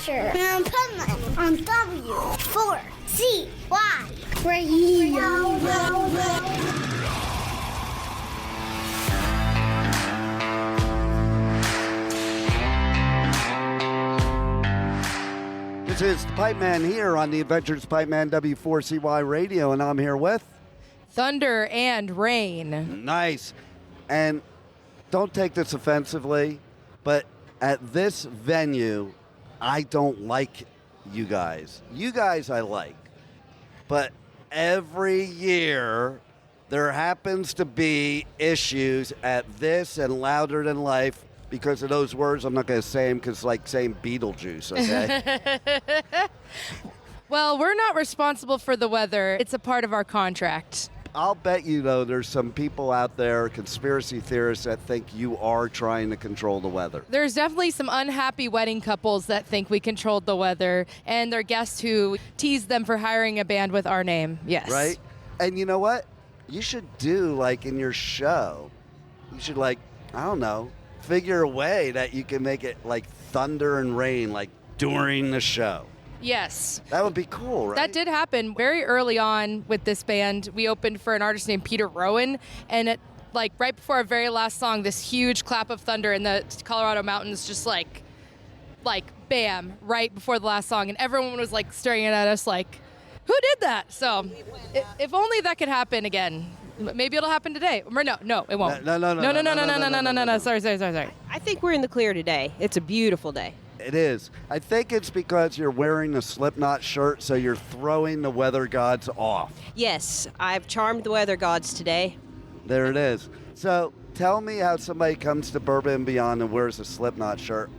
Asher. And Pipeman on W4CY Radio. This is Pipeman here on the Adventures Pipeman W4CY Radio, and I'm here with Thunder and Rain. Nice. And don't take this offensively, but at this venue, I don't like you guys. You guys I like. But every year, there happens to be issues at this and Louder Than Life because of those words. I'm not going to say them because it's like saying Beetlejuice, okay? Well, we're not responsible for the weather. It's a part of our contract. I'll bet you, though, there's some people out there, conspiracy theorists, that think you are trying to control the weather. There's definitely some unhappy wedding couples that think we controlled the weather, and their guests who tease them for hiring a band with our name. Yes. Right? And you know what? You should do, like, in your show, you should, like, I don't know, figure a way that you can make it like thunder and rain, like, during the show. Yes. That would be cool, right? That did happen very early on with this band. We opened for an artist named Peter Rowan, and it, like, right before our very last song, this huge clap of thunder in the Colorado mountains, just like bam, right before the last song, and everyone was like staring at us like, who did that? So if only that could happen again. Maybe it'll happen today. No, it won't. No. Sorry. I think we're in the clear today. It's a beautiful day. It is. I think it's because you're wearing a Slipknot shirt, so you're throwing the weather gods off. Yes, I've charmed the weather gods today. There it is. So tell me how somebody comes to Bourbon Beyond and wears a Slipknot shirt.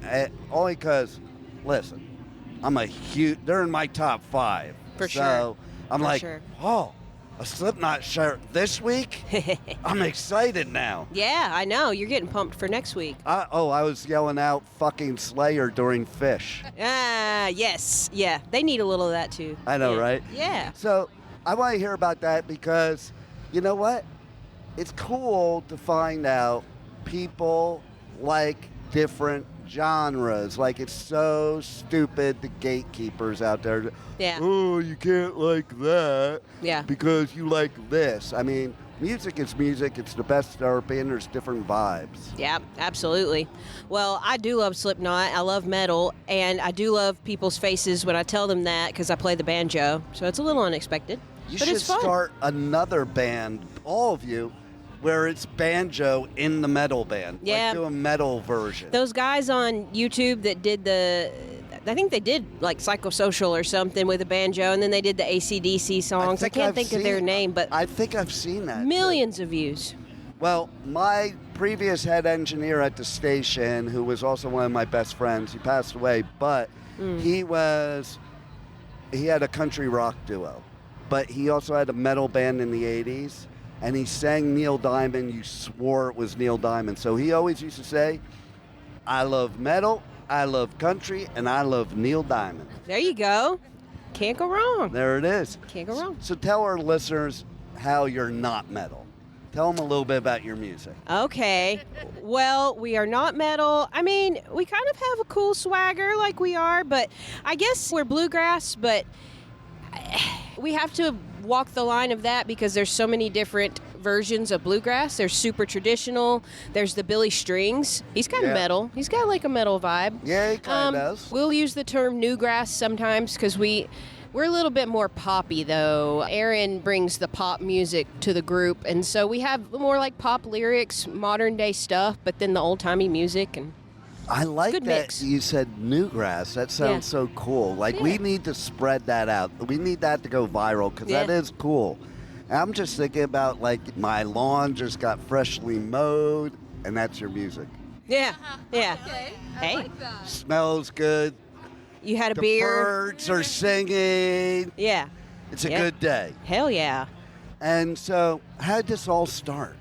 Only because, listen, they're in my top 5. For sure. So I'm oh, a Slipknot shirt this week? I'm excited now. Yeah, I know. You're getting pumped for next week. I was yelling out fucking Slayer during Phish. Yes. Yeah, they need a little of that too. I know, yeah. right? Yeah. So I want to hear about that because, you know what? It's cool to find out people like different genres. Like, it's so stupid, the gatekeepers out there. Yeah. Oh, you can't like that. Yeah. Because you like this. I mean, music is music. It's the best therapy, and there's different vibes. Yeah, absolutely. Well, I do love Slipknot. I love metal, and I do love people's faces when I tell them that because I play the banjo. So it's a little unexpected. You but should it's fun. start another band, all of you, where it's banjo in the metal band. Yeah. Like, do a metal version. Those guys on YouTube that did I think they did like Psychosocial or something with a banjo, and then they did the AC/DC songs. I can't think of their name, but I think I've seen that. Millions of views. Well, my previous head engineer at the station, who was also one of my best friends, he passed away, but he had a country rock duo, but he also had a metal band in the 80s. And he sang Neil Diamond. You swore it was Neil Diamond. So he always used to say, I love metal, I love country, and I love Neil Diamond. There you go. Can't go wrong. There it is. Can't go wrong. So tell our listeners how you're not metal. Tell them a little bit about your music. Okay. Well, we are not metal. I mean, we kind of have a cool swagger like we are, but I guess we're bluegrass, but we have to walk the line of that because there's so many different versions of bluegrass. There's super traditional. There's the Billy Strings. He's kind of metal. He's got like a metal vibe. Yeah, he kind of does. We'll use the term newgrass sometimes because we're a little bit more poppy, though. Aaron brings the pop music to the group, and so we have more like pop lyrics, modern day stuff, but then the old-timey music. And I like good that mix. You said newgrass. That sounds so cool. Like, we need to spread that out. We need that to go viral because that is cool. And I'm just thinking about, like, my lawn just got freshly mowed, and that's your music. Yeah, yeah. Okay. Hey. like that. Smells good. You had a The beer. birds are singing. Yeah. It's a good day. Hell yeah. And so, how did this all start?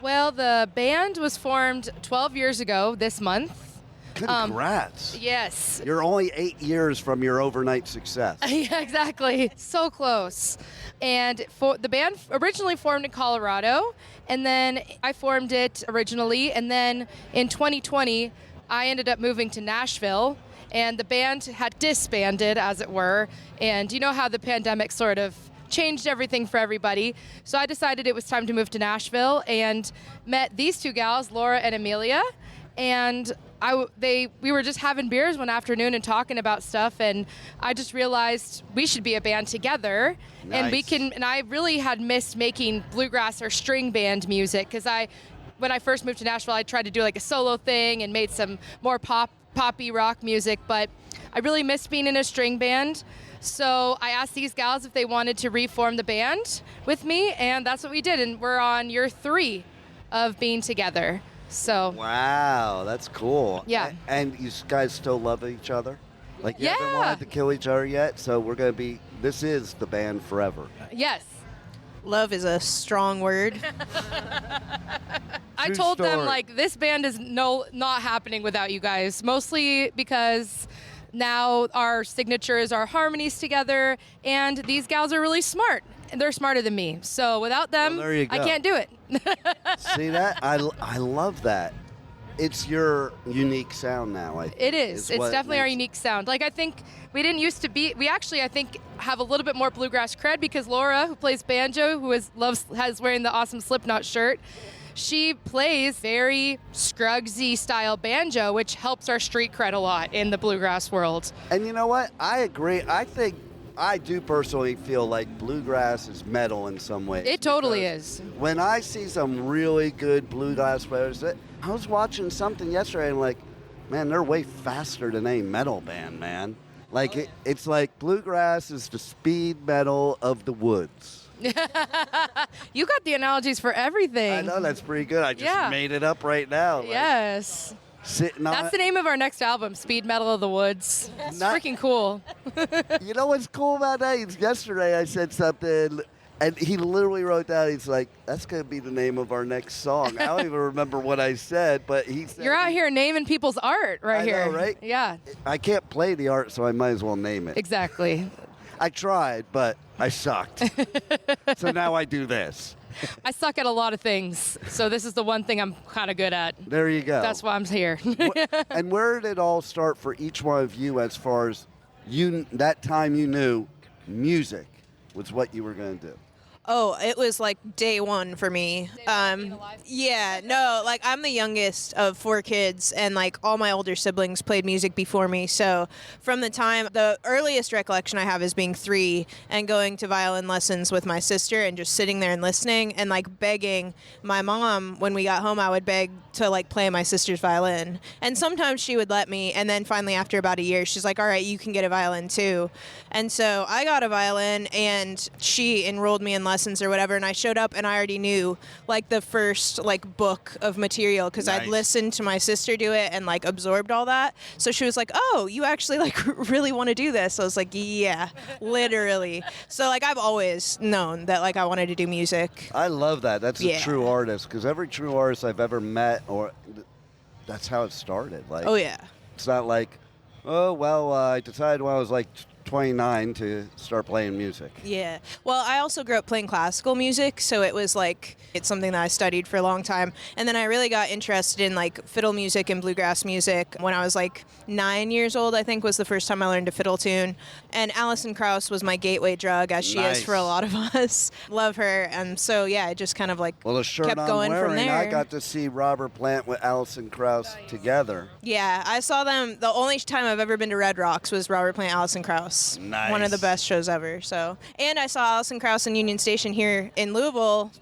Well, the band was formed 12 years ago this month. Congrats. Yes. You're only 8 years from your overnight success. Yeah, exactly. So close. And the band originally formed in Colorado, and then I formed it originally, and then in 2020, I ended up moving to Nashville, and the band had disbanded, as it were. And you know how the pandemic sort of changed everything for everybody. So I decided it was time to move to Nashville and met these two gals, Laura and Amelia. And we were just having beers one afternoon and talking about stuff, and I just realized we should be a band together. Nice. And I really had missed making bluegrass or string band music, because when I first moved to Nashville, I tried to do like a solo thing and made some more poppy rock music, but I really missed being in a string band. So I asked these gals if they wanted to reform the band with me, and that's what we did. And we're on year 3 of being together. So Wow, that's cool. Yeah. And you guys still love each other? Like, you haven't Yeah. wanted to kill each other yet, so this is the band forever. yes, Love is a strong word. I True told them story. like this band is not happening without you guys. Mostly because now our signatures are harmonies together, and these gals are really smart. And they're smarter than me. So without them, Well, there you I go. can't do it. See that? I love that. It's your unique sound now. It is. It's what definitely our makes- unique sound. Like, I think we didn't used to be. We actually, I think, have a little bit more bluegrass cred because Laura, who plays banjo, has wearing the awesome Slipknot shirt. She plays very Scruggsy style banjo, which helps our street cred a lot in the bluegrass world. And you know what? I agree. I do personally feel like bluegrass is metal in some ways. It totally because is. When I see some really good bluegrass players, I was watching something yesterday and like, man, they're way faster than any metal band, man. Like, it's like bluegrass is the speed metal of the woods. You got the analogies for everything. I know, that's pretty good. I just Yeah. made it up right now. Like, Yes. sitting on That's the name of our next album, Speed Metal of the Woods. It's Not- freaking cool. You know what's cool about that? Yesterday I said something, and he literally wrote down, he's like, that's going to be the name of our next song. I don't even remember what I said, but he said... You're out here naming people's art right I here. know, right? Yeah, I can't play the art, so I might as well name it. exactly. I tried, but I sucked. So now I do this. I suck at a lot of things, so this is the one thing I'm kind of good at. There you go. That's why I'm here. And where did it all start for each one of you as far as that time you knew music was what you were going to do? Oh, it was like day one for me. Yeah, no, like I'm the youngest of 4 kids, and like all my older siblings played music before me. So from the earliest recollection I have is being 3 and going to violin lessons with my sister and just sitting there and listening and like begging my mom when we got home. I would beg to like play my sister's violin, and sometimes she would let me. And then finally, after about a year, she's like, "All right, you can get a violin too." And so I got a violin, and she enrolled me in lessons or whatever, and I showed up and I already knew like the first like book of material because I'd Nice. listened to my sister do it and like absorbed all that. So she was like, "Oh, you actually like really want to do this?" I was like, "Yeah, literally." So like I've always known that like I wanted to do music. I love that. That's a Yeah. true artist, because every true artist I've ever met, that's how it started. Like, Oh yeah. it's not like, oh, well, I decided when I was like 29 to start playing music. Yeah. Well, I also grew up playing classical music, so it was like it's something that I studied for a long time. And then I really got interested in like fiddle music and bluegrass music when I was like 9 years old, I think was the first time I learned a fiddle tune. And Alison Krauss was my gateway drug, as she Nice. is for a lot of us. Love her. And so yeah, it just kind of like Well, the shirt kept I'm going wearing, from there. I got to see Robert Plant with Alison Krauss together. Yeah, I saw them. The only time I've ever been to Red Rocks was Robert Plant, Alison Krauss. Nice. One of the best shows ever. So, and I saw Alison Krauss in Union Station here in Louisville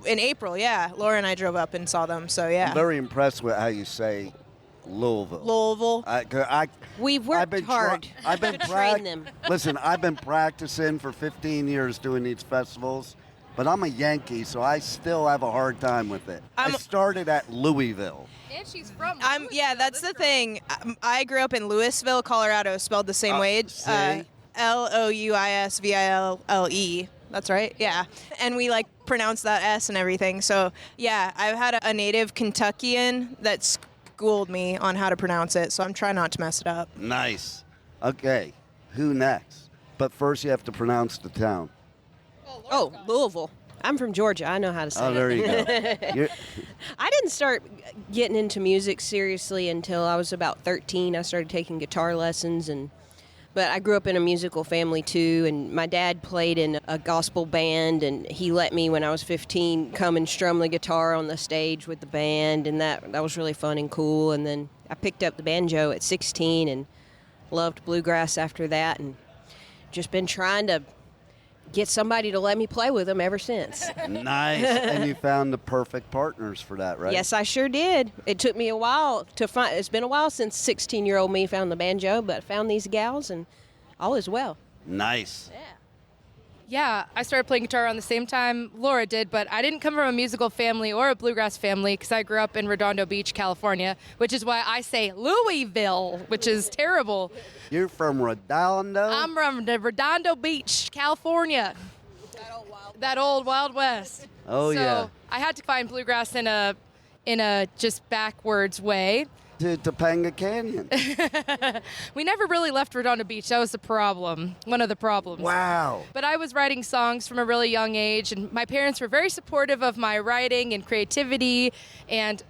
in April. Yeah, Laura and I drove up and saw them. So yeah, I'm very impressed with how you say Louisville. Louisville. We've I've worked been hard I've been to train them. Listen, I've been practicing for 15 years doing these festivals, but I'm a Yankee, so I still have a hard time with it. I started at Louisville. And she's from. Yeah, that's the thing. I grew up in Louisville, Colorado, spelled the same way. see? Louisville. That's right. Yeah. And we like pronounce that S and everything. So yeah, I've had a native Kentuckian that schooled me on how to pronounce it. So I'm trying not to mess it up. Nice. Okay, who next? But first you have to pronounce the town. Oh, Louisville. I'm from Georgia. I know how to say Oh, it. there you go. You're- I didn't start getting into music seriously until I was about 13. I started taking guitar lessons, but I grew up in a musical family too, and my dad played in a gospel band, and he let me, when I was 15, come and strum the guitar on the stage with the band, and that was really fun and cool. And then I picked up the banjo at 16 and loved bluegrass after that, and just been trying to get somebody to let me play with them ever since. Nice. And you found the perfect partners for that, right? Yes, I sure did. It took me a while to find. It's been a while since 16-year-old me found the banjo, but I found these gals, and all is well. Nice. Yeah, I started playing guitar around the same time Laura did, but I didn't come from a musical family or a bluegrass family because I grew up in Redondo Beach, California, which is why I say Louisville, which is terrible. You're from Redondo? I'm from the Redondo Beach, California. That old Wild West. Oh, so yeah. I had to find bluegrass in a just backwards way. To Topanga Canyon. We never really left Redondo Beach. That was the problem. One of the problems. Wow. But I was writing songs from a really young age, and my parents were very supportive of my writing and creativity. And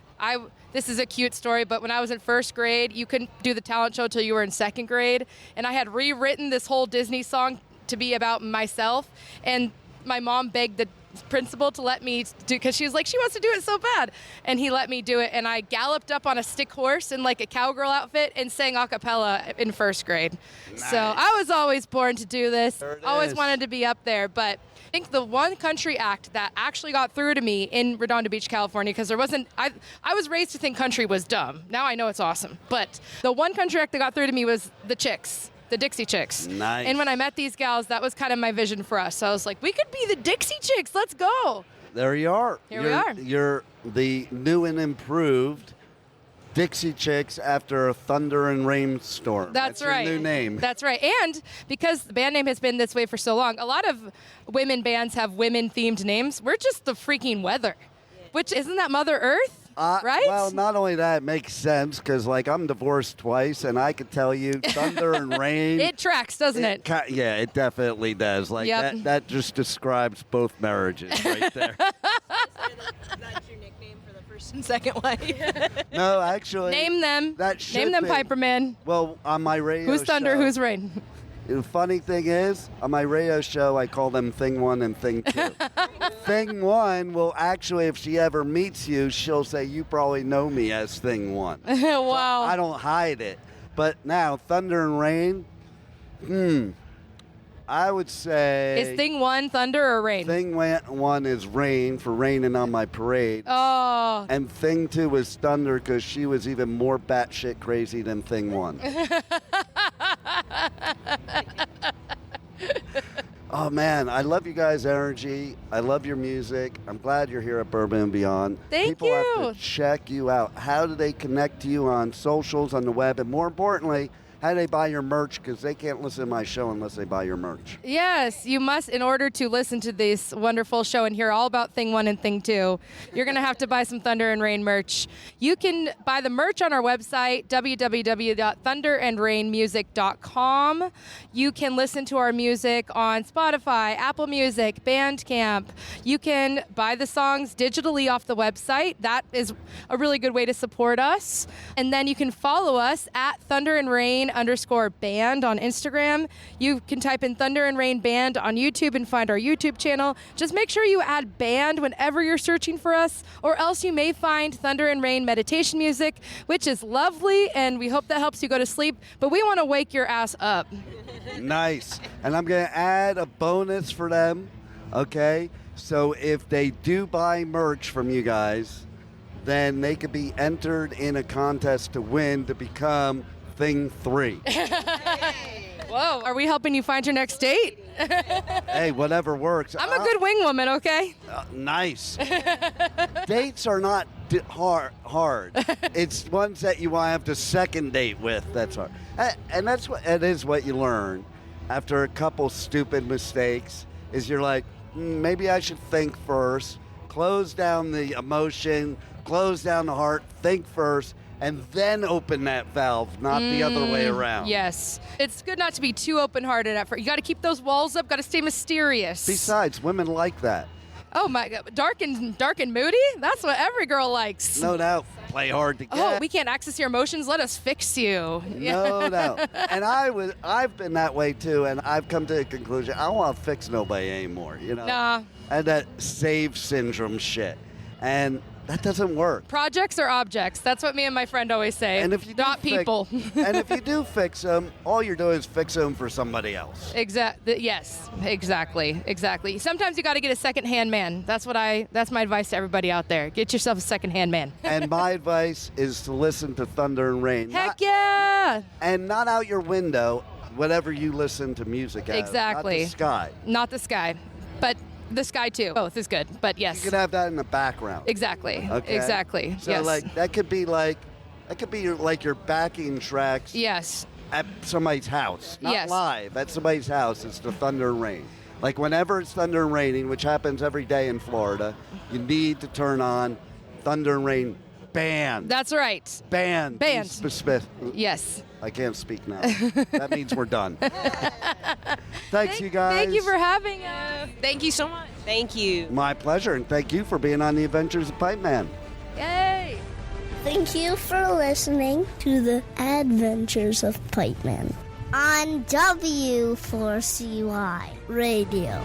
this is a cute story, but when I was in first grade, you couldn't do the talent show till you were in second grade. And I had rewritten this whole Disney song to be about myself. And my mom begged the principal to let me do, because she was like, she wants to do it so bad, and he let me do it. And I galloped up on a stick horse in like a cowgirl outfit and sang a cappella in first grade. Nice. So I was always born to do this. There it Always is. wanted to be up there. But I think the one country act that actually got through to me in Redondo Beach, California, because I was raised to think country was dumb. Now I know it's awesome. But the one country act that got through to me was the Chicks. The Dixie Chicks. Nice. And when I met these gals, that was kind of my vision for us. So I was like, we could be the Dixie Chicks. Let's go. There you are. Here we are. You're the new and improved Dixie Chicks after a thunder and rainstorm. That's right. Your new name. That's right. And because the band name has been this way for so long, a lot of women bands have women-themed names. We're just the freaking weather. Which, isn't that Mother Earth? Right? Well, not only that, it makes sense because, like, I'm divorced twice, and I could tell you thunder and rain. It tracks, doesn't it? Yeah, it definitely does. Like, Yep. that just describes both marriages right there. That's your nickname for the first and second wife. No, actually. Name them. That should Name them be. Piperman. Well, on my radio Who's thunder, show, who's rain? The funny thing is, on my radio show, I call them Thing 1 and Thing 2. Thing 1 will actually, if she ever meets you, she'll say, you probably know me as Thing 1. Wow. I don't hide it. But now, thunder and rain, I would say... Is thing one thunder or rain? Thing 1 is rain for raining on my parade. Oh. And Thing 2 is thunder because she was even more batshit crazy than Thing 1. Oh, man, I love you guys' energy. I love your music. I'm glad you're here at Bourbon and Beyond. Thank People you. have to check you out. How do they connect to you on socials, on the web? And more importantly, how do they buy your merch? Because they can't listen to my show unless they buy your merch. Yes, you must, in order to listen to this wonderful show and hear all about Thing 1 and Thing 2, you're going to have to buy some Thunder and Rain merch. You can buy the merch on our website, www.thunderandrainmusic.com. You can listen to our music on Spotify, Apple Music, Bandcamp. You can buy the songs digitally off the website. That is a really good way to support us. And then you can follow us at Thunder and Rain _band on Instagram. You can type in Thunder and Rain Band on YouTube and find our YouTube channel. Just make sure you add band whenever you're searching for us, or else you may find Thunder and Rain meditation music, which is lovely, and we hope that helps you go to sleep, but we want to wake your ass up. Nice. And I'm going to add a bonus for them, okay? So if they do buy merch from you guys, then they could be entered in a contest to win to become Thing 3. Whoa, are we helping you find your next date? Hey, whatever works. I'm a good wing woman, okay? Nice. Dates are not hard. It's ones that you want to have the second date with that's hard. And it is what you learn after a couple stupid mistakes is you're like, maybe I should think first, close down the emotion, close down the heart, think first, and then open that valve, not the other way around. Yes. It's good not to be too open-hearted at first. You got to keep those walls up, got to stay mysterious. Besides, women like that. Oh my God, dark and moody? That's what every girl likes. No doubt. play hard to get. Oh, we can't access your emotions. Let us fix you. No. And I've been that way too, and I've come to the conclusion I don't want to fix nobody anymore. Nah. And that save syndrome shit, and that doesn't work. Projects are objects. That's what me and my friend always say. And if you do not people. And if you do fix them, all you're doing is fix them for somebody else. Yes, exactly. Sometimes you got to get a second-hand man. That's my advice to everybody out there. Get yourself a second-hand man. And my advice is to listen to Thunder and Rain. Heck yeah! And not out your window, whatever you listen to music at. Exactly. Not the sky. Not the sky, but the sky too. Both is good, but yes. You can have that in the background. Exactly. Okay? Exactly. So yes. that could be your backing tracks. Yes. At somebody's house, not Yes. live. At somebody's house, it's the Thunder and Rain. Like whenever it's thunder and raining, which happens every day in Florida, you need to turn on Thunder and Rain band. That's right. Band. Band. Yes. I can't speak now. That means we're done. Thanks, you guys. Thank you for having us. Thank you so much. Thank you. My pleasure, and thank you for being on the Adventures of Pipeman. Yay. Thank you for listening to the Adventures of Pipeman on W4CY Radio.